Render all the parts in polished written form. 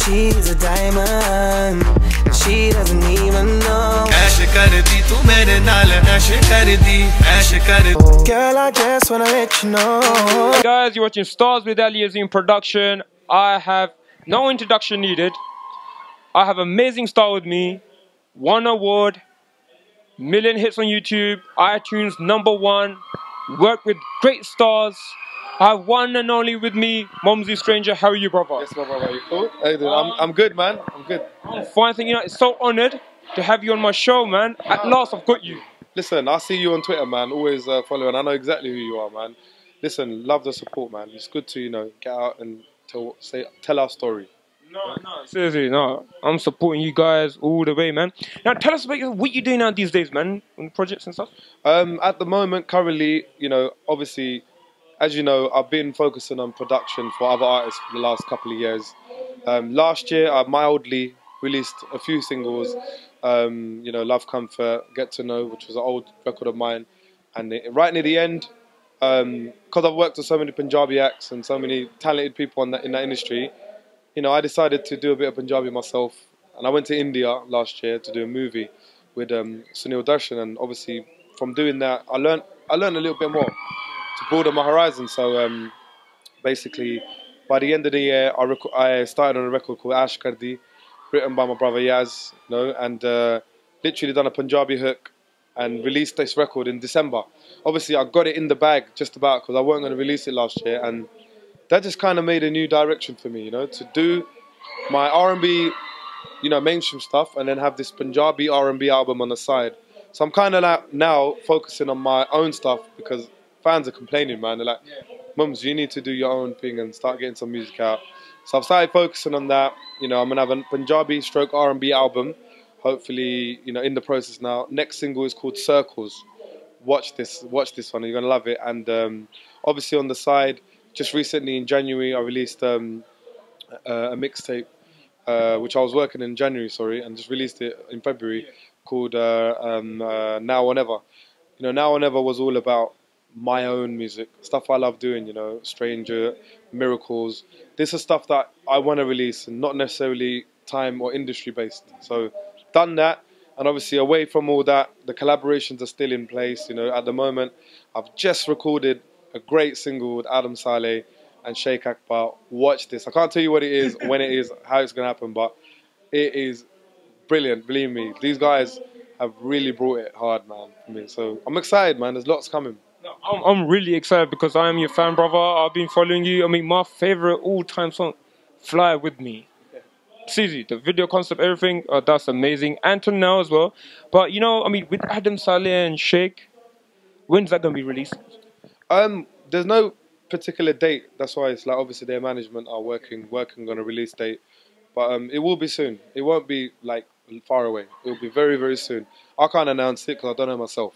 she's a diamond, and she doesn't even know. Girl, I just wanna let you know. Hey guys, you're watching Stars with Azeem production. I have no introduction needed. I have amazing star with me. 1 award, million hits on YouTube, iTunes #1. Work with great stars. I have one and only with me, Mumzy Stranger. How are you, brother? Yes, my brother. You cool? How you doing? I'm good, man. I'm good. I'm fine. Thank you. It's so honoured to have you on my show, man. At last, I've got you. Listen, I see you on Twitter, man. Always following. I know exactly who you are, man. Listen, love the support, man. It's good to get out and tell our story. No, seriously, no. I'm supporting you guys all the way, man. Now, tell us about what you do now these days, man, on projects and stuff. At the moment, currently, obviously, as you know, I've been focusing on production for other artists for the last couple of years. Last year, I mildly released a few singles. Love Comfort, Get to Know, which was an old record of mine. And right near the end, because I've worked with so many Punjabi acts and so many talented people in that industry, I decided to do a bit of Punjabi myself. And I went to India last year to do a movie with Sunil Darshan. And obviously, from doing that, I learned a little bit more to broaden my horizon. So basically, by the end of the year, I started on a record called Ash Kardi, written by my brother Yaz, and literally done a Punjabi hook and released this record in December. Obviously, I got it in the bag just about because I wasn't going to release it last year, and that just kind of made a new direction for me, to do my R&B, mainstream stuff, and then have this Punjabi R&B album on the side. So I'm kind of now focusing on my own stuff because fans are complaining, man. They're like, Mums, you need to do your own thing and start getting some music out. So I've started focusing on that. I'm going to have a Punjabi stroke R&B album, hopefully, in the process now. Next single is called Circles. Watch this one, you're going to love it. And obviously on the side, just recently in January, I released a mixtape, which I was working in January, and just released it in February, called Now or Never. Now or Never was all about my own music, stuff I love doing, Stranger, Miracles. This is stuff that I want to release and not necessarily time or industry based. So done that, and obviously away from all that, the collaborations are still in place. At the moment, I've just recorded a great single with Adam Saleh and Sheikh Akbar. Watch this. I can't tell you what it is, when it is, how it's going to happen, but it is brilliant, believe me. These guys have really brought it hard, man, for me. So I'm excited, man. There's lots coming. I'm really excited because I am your fan, brother. I've been following you. I mean, my favorite all-time song, Fly With Me. Seriously, the video concept, everything, that's amazing. And till now as well. But, with Adam Saleh and Sheikh, when's that going to be released? There's no particular date. That's why it's like, obviously their management are working on a release date. But it will be soon. It won't be like far away. It will be very, very soon. I can't announce it because I don't know myself,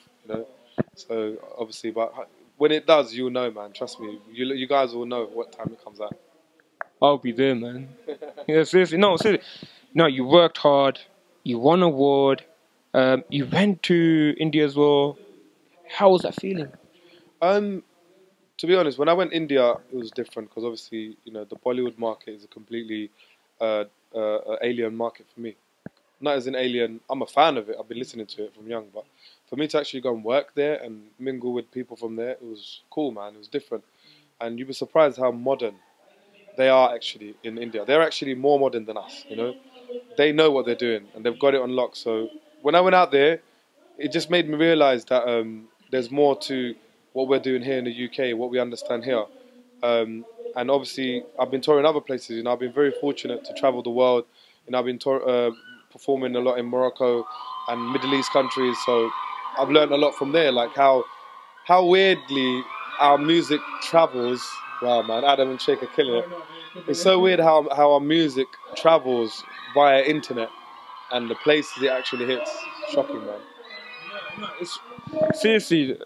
So obviously, but when it does, you'll know, man. Trust me. You guys will know what time it comes out. I'll be there, man. Yeah, seriously. No, seriously. No, you worked hard. You won an award. You went to India as well. How was that feeling? To be honest, when I went India, it was different because obviously, the Bollywood market is a completely alien market for me. Not as an alien. I'm a fan of it. I've been listening to it from young, but for me to actually go and work there and mingle with people from there, it was cool, man. It was different. And you'd be surprised how modern they are actually in India. They're actually more modern than us, They know what they're doing and they've got it on lock. So when I went out there, it just made me realise that there's more to what we're doing here in the UK, what we understand here. And obviously, I've been touring other places. I've been very fortunate to travel the world. I've been performing a lot in Morocco and Middle East countries. So I've learned a lot from there, like how weirdly our music travels. Wow, man, Adam and Sheikh are killing it. It's so weird how our music travels via internet and the places it actually hits. Shocking, man. It's, seriously,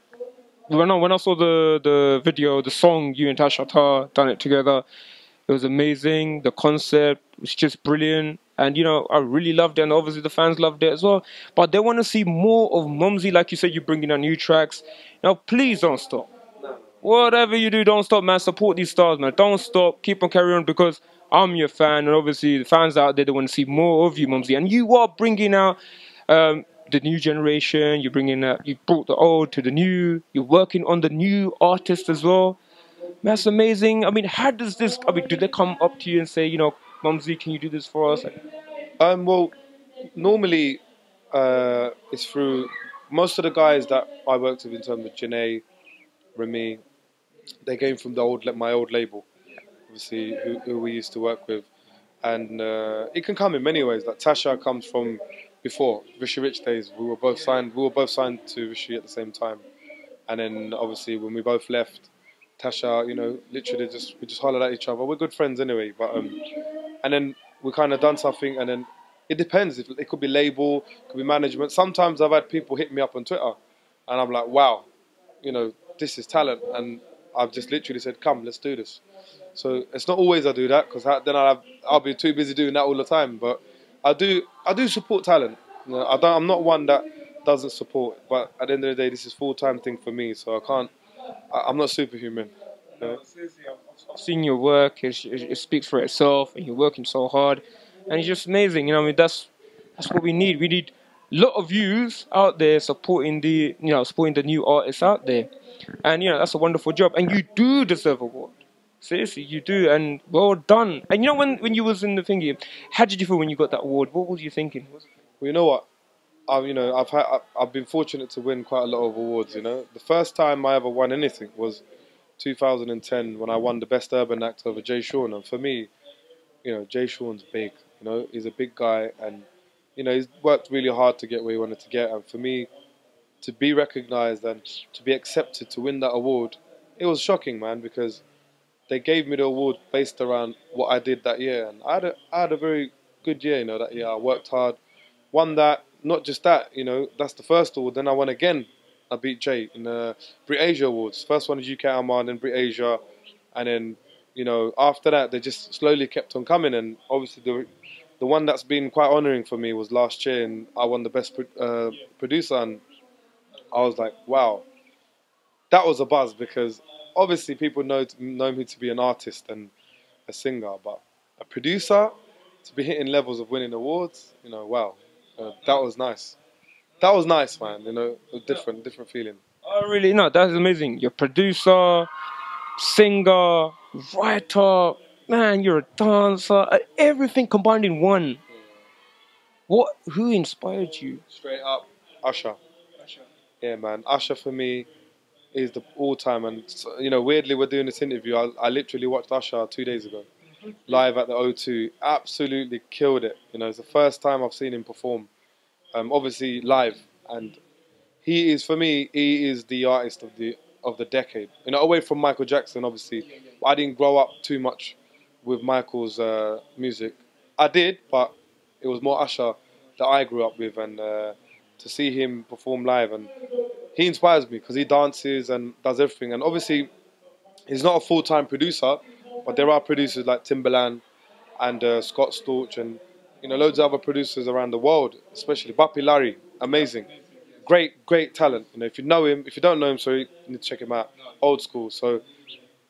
when I saw the video, the song, you and Tasha done it together, it was amazing. The concept was just brilliant. And, I really loved it. And obviously the fans loved it as well. But they want to see more of Mumzy. Like you said, you're bringing out new tracks. Now, please don't stop. Whatever you do, don't stop, man. Support these stars, man. Don't stop. Keep on carrying on because I'm your fan, and obviously the fans out there, they want to see more of you, Mumzy. And you are bringing out the new generation. You're bringing out, you brought the old to the new. You're working on the new artists as well. That's amazing. I mean, how does this? I mean, do they come up to you and say, Mumzy, can you do this for us? Well, normally it's through most of the guys that I worked with in terms of Janae, Remy. They came from my old label, obviously, who we used to work with, and it can come in many ways. Like Tasha comes from before Rishi Rich days. We were both signed. We were both signed to Rishi at the same time, and then obviously when we both left, Tasha, literally we just hollered at each other. We're good friends anyway, but and then we kind of done something, and then it depends. If it could be label, it could be management. Sometimes I've had people hit me up on Twitter, and I'm like, wow, this is talent, and I've just literally said, come, let's do this. So it's not always I do that, because then I'll be too busy doing that all the time. But I do support talent. I'm not one that doesn't support. But at the end of the day, this is full-time thing for me, so I'm not superhuman. Seriously, I've seen your work. It speaks for itself, and you're working so hard, and it's just amazing. I mean, that's what we need. We need a lot of youth out there supporting supporting the new artists out there, and that's a wonderful job. And you do deserve a award. Seriously, you do, and well done. And when you was in the thingy, how did you feel when you got that award? What was you thinking? Well, you know what? I've been fortunate to win quite a lot of awards. The first time I ever won anything was 2010 when I won the Best Urban Act over Jay Sean. And for me, Jay Sean's big. He's a big guy, and he's worked really hard to get where he wanted to get. And for me, to be recognised and to be accepted to win that award, it was shocking, man, because they gave me the award based around what I did that year, and I had a very good year. That year I worked hard, won that. Not just that, that's the first award. Then I won again. I beat Jay in the Brit Asia Awards. First one was UK Armand, then Brit Asia, and then after that they just slowly kept on coming. And obviously the one that's been quite honouring for me was last year, and I won the Best Producer, and I was like, wow, that was a buzz, because obviously people know me to be an artist and a singer, but a producer, to be hitting levels of winning awards, wow, that was nice. That was nice, man. A different feeling. Oh, really? No, that's amazing. You're a producer, singer, writer, man. You're a dancer. Everything combined in one. Who inspired you? Straight up, Usher. Yeah, man. Usher for me is the all-time, and weirdly, we're doing this interview. I literally watched Usher 2 days ago, live at the O2. Absolutely killed it. It's the first time I've seen him perform, obviously live, and for me, he is the artist of the decade. Away from Michael Jackson, obviously. I didn't grow up too much with Michael's music. I did, but it was more Usher that I grew up with, and to see him perform live, and he inspires me because he dances and does everything. And obviously, he's not a full-time producer, but there are producers like Timbaland and Scott Storch, and loads of other producers around the world, especially Bapi Larry, amazing, great talent. If you know him, if you don't know him, sorry, you need to check him out. Old school. So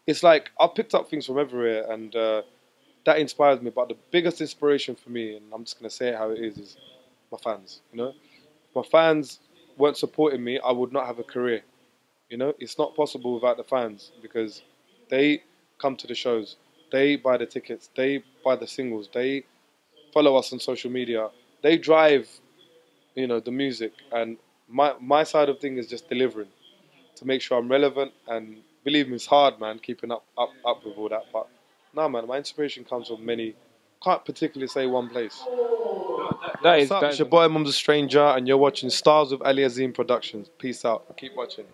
it's like I've picked up things from everywhere, and that inspires me. But the biggest inspiration for me, and I'm just gonna say it how it is my fans. If my fans weren't supporting me, I would not have a career. It's not possible without the fans, because they come to the shows, they buy the tickets, they buy the singles, they follow us on social media, they drive, the music, and my side of things is just delivering to make sure I'm relevant. And believe me, it's hard, man, keeping up with all that. But no, man, my inspiration comes from many. Can't particularly say one place. That What's up? It's is your boy Mumzy Stranger, and you're watching Stars with Ali Azeem Productions. Peace out. Keep watching.